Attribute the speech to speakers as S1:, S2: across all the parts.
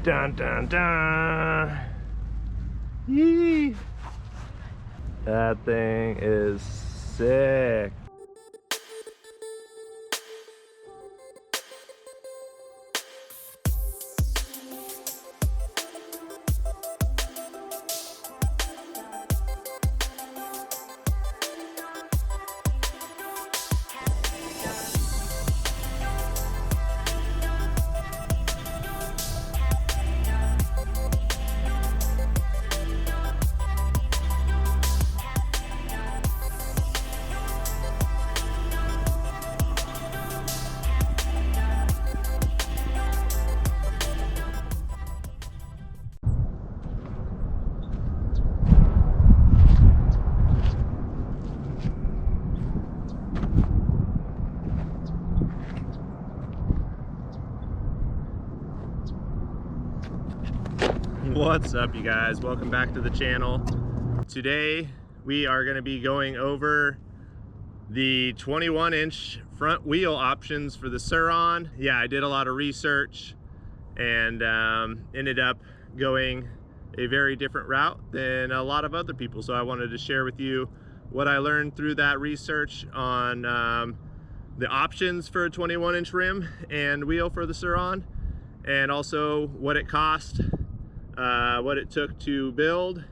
S1: Dun dun dun. Yee. That thing is sick. What's up, you guys? Welcome back to the channel. Today we are going to be going over the 21-inch front wheel options for the Sur Ron. Yeah, I did a lot of research and ended up going a very different route than a lot of other people, so I wanted to share with you what I learned through that research on the options for a 21-inch rim and wheel for the Sur Ron, and also what it cost, what it took to build,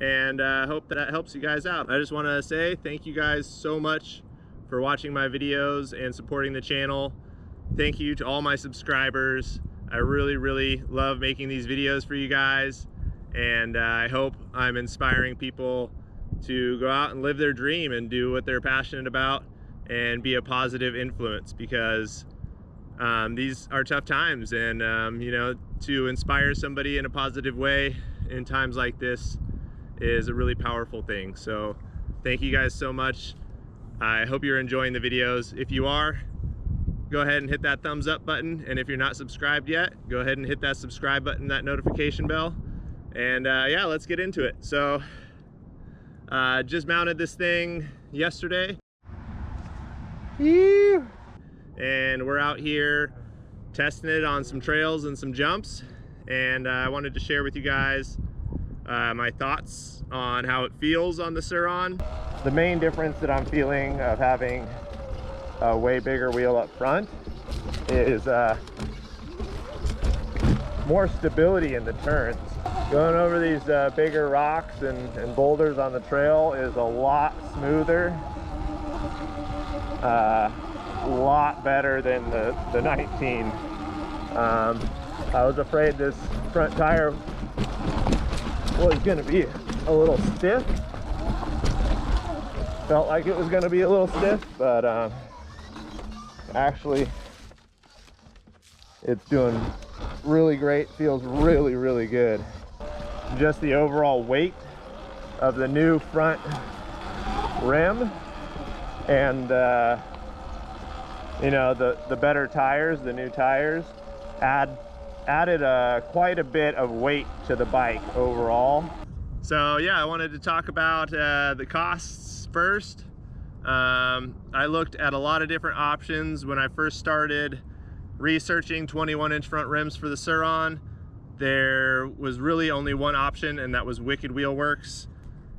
S1: and hope that helps you guys out. I just want to say thank you guys so much for watching my videos and supporting the channel. Thank you to all my subscribers. I really love making these videos for you guys, and I hope I'm inspiring people to go out and live their dream and do what they're passionate about and be a positive influence, because these are tough times, and you know, to inspire somebody in a positive way in times like this is a really powerful thing. So thank you guys so much. I hope you're enjoying the videos. If you are, go ahead and hit that thumbs up button, and if you're not subscribed yet, go ahead and hit that subscribe button, that notification bell, and yeah, let's get into it. So just mounted this thing yesterday. And we're out here testing it on some trails and some jumps, and I wanted to share with you guys my thoughts on how it feels on the Sur Ron. The main difference that I'm feeling of having a way bigger wheel up front is more stability in the turns. Going over these bigger rocks and boulders on the trail is a lot smoother, a lot better than the 19. I was afraid this front tire was going to be a little stiff. Felt like it was going to be a little stiff, but actually it's doing really great. Feels really good. Just the overall weight of the new front rim, and you know, the better tires, the new tires, added quite a bit of weight to the bike overall. So yeah, I wanted to talk about the costs first. I looked at a lot of different options when I first started researching 21-inch front rims for the Sur Ron. There was really only one option, and that was Wicked Wheel Works,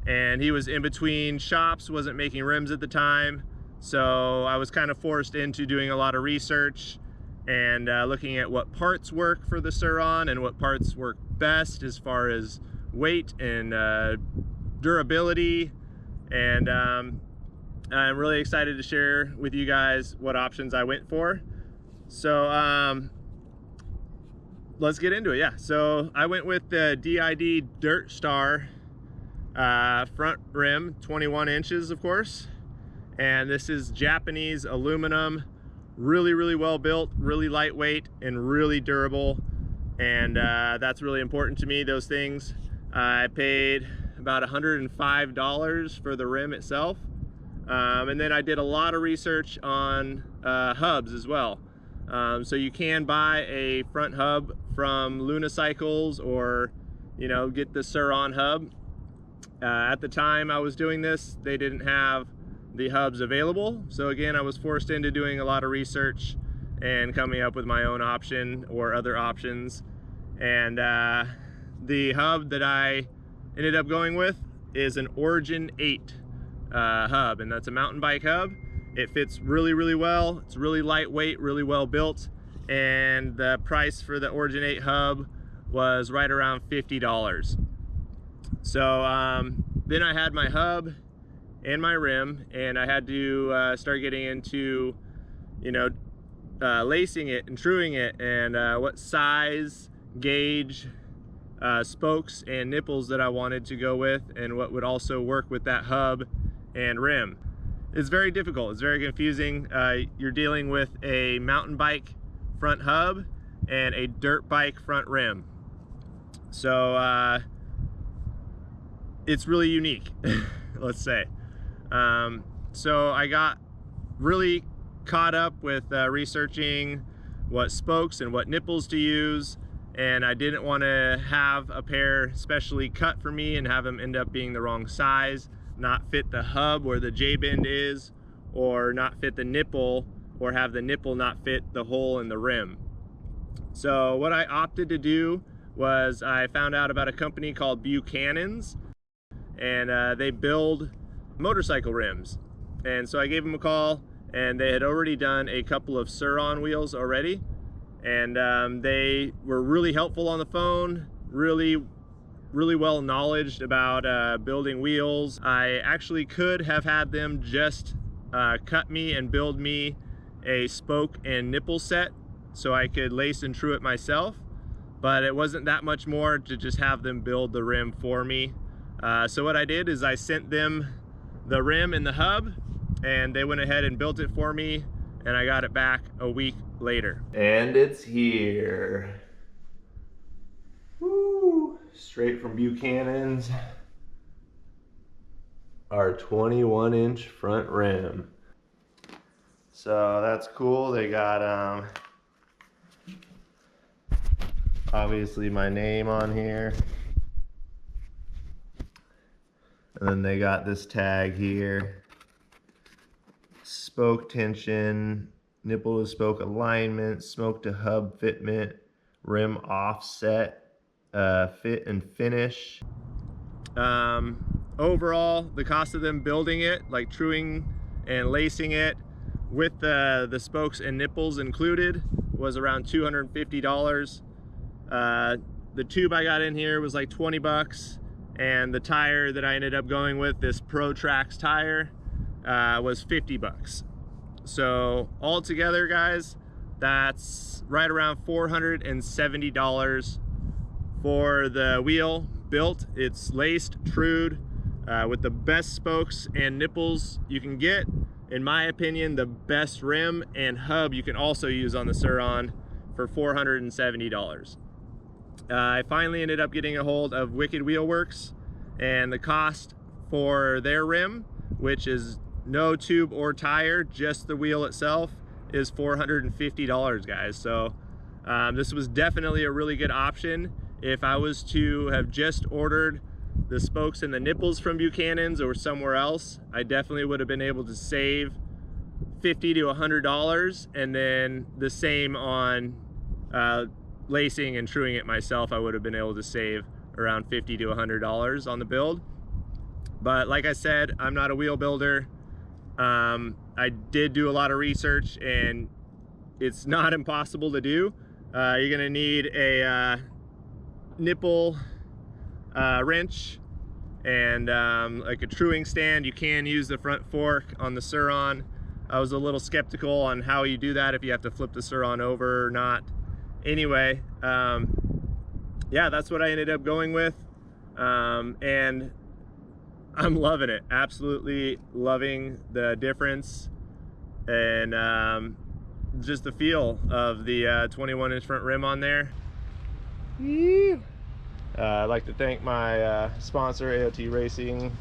S1: and he was in between shops, wasn't making rims at the time. So I was kind of forced into doing a lot of research and looking at what parts work for the Sur Ron and what parts work best as far as weight and durability. And I'm really excited to share with you guys what options I went for. So let's get into it. Yeah, so I went with the D.I.D Dirt Star front rim, 21 inches, of course. And this is Japanese aluminum, really well built, really lightweight, and really durable. And that's really important to me, those things. I paid about $105 for the rim itself. And then I did a lot of research on hubs as well. So you can buy a front hub from Luna Cycles, or, you know, get the Sur Ron hub. At the time I was doing this, they didn't have the hubs available. So again, I was forced into doing a lot of research and coming up with my own option or other options. And the hub that I ended up going with is an Origin 8 hub, and that's a mountain bike hub. It fits really, really well. It's really lightweight, really well built, and the price for the Origin 8 hub was right around $50. So then I had my hub and my rim, and I had to start getting into, you know, lacing it and truing it, and what size, gauge, spokes and nipples that I wanted to go with, and what would also work with that hub and rim. It's very difficult, it's very confusing. You're dealing with a mountain bike front hub and a dirt bike front rim. So it's really unique, let's say. So I got really caught up with researching what spokes and what nipples to use, and I didn't want to have a pair specially cut for me and have them end up being the wrong size, not fit the hub where the J-bend is, or not fit the nipple, or have the nipple not fit the hole in the rim. So what I opted to do was I found out about a company called Buchanan's, and they build motorcycle rims. And so I gave them a call, and they had already done a couple of Sur Ron wheels already, and they were really helpful on the phone, really well knowledgeable about building wheels. I actually could have had them just cut me and build me a spoke and nipple set so I could lace and true it myself, but it wasn't that much more to just have them build the rim for me. So what I did is I sent them the rim and the hub, and they went ahead and built it for me, and I got it back a week later. And it's here. Woo! Straight from Buchanan's. Our 21-inch front rim. So that's cool. They got obviously my name on here. And then they got this tag here. Spoke tension, nipple to spoke alignment, spoke to hub fitment, rim offset, fit and finish. Overall, the cost of them building it, like truing and lacing it with the spokes and nipples included, was around $250. The tube I got in here was like 20 bucks, and the tire that I ended up going with, this PROTRAX tire, was 50 bucks. So all together, guys, that's right around $470 for the wheel built. It's laced, trued, with the best spokes and nipples you can get. In my opinion, the best rim and hub you can also use on the Sur Ron for $470. I finally ended up getting a hold of Wicked Wheel Works, and the cost for their rim, which is no tube or tire, just the wheel itself, is $450, guys. So this was definitely a really good option. If I was to have just ordered the spokes and the nipples from Buchanan's or somewhere else, I definitely would have been able to save $50 to $100, and then the same on lacing and truing it myself. I would have been able to save around $50 to $100 on the build. But like I said, I'm not a wheel builder. I did do a lot of research, and it's not impossible to do. You're gonna need a nipple wrench and like a truing stand. You can use the front fork on the Sur Ron. I was a little skeptical on how you do that, if you have to flip the Sur Ron over or not. Anyway, yeah, that's what I ended up going with, and I'm loving it. Absolutely loving the difference, and just the feel of the 21-inch front rim on there. I'd like to thank my sponsor, AOT Racing,